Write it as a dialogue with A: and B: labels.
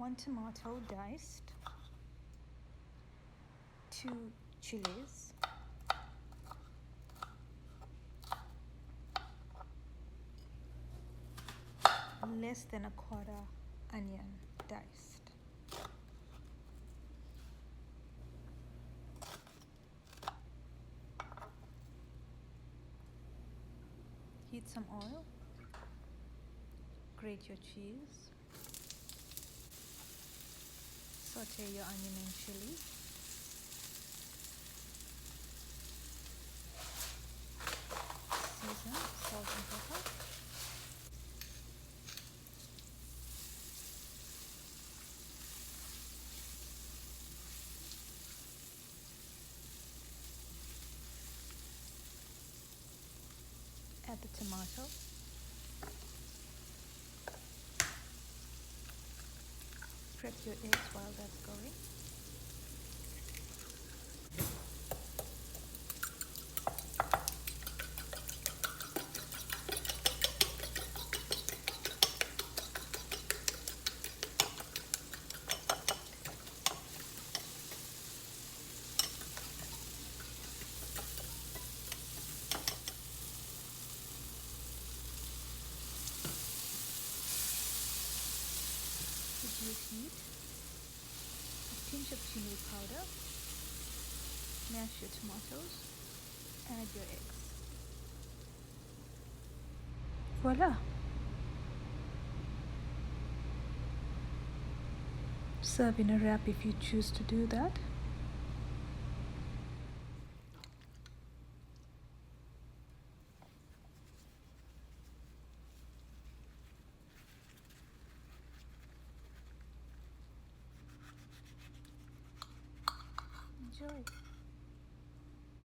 A: 1 tomato diced, 2 chilies, less than a quarter onion diced. Heat some oil, grate your cheese, saute your onion and chili, season, salt and pepper, add the tomato, prep your eggs while that's going. Reduce heat, a pinch of chili powder, mash your tomatoes, add your eggs. Voila! Serve in a wrap if you choose to do that. Enjoy.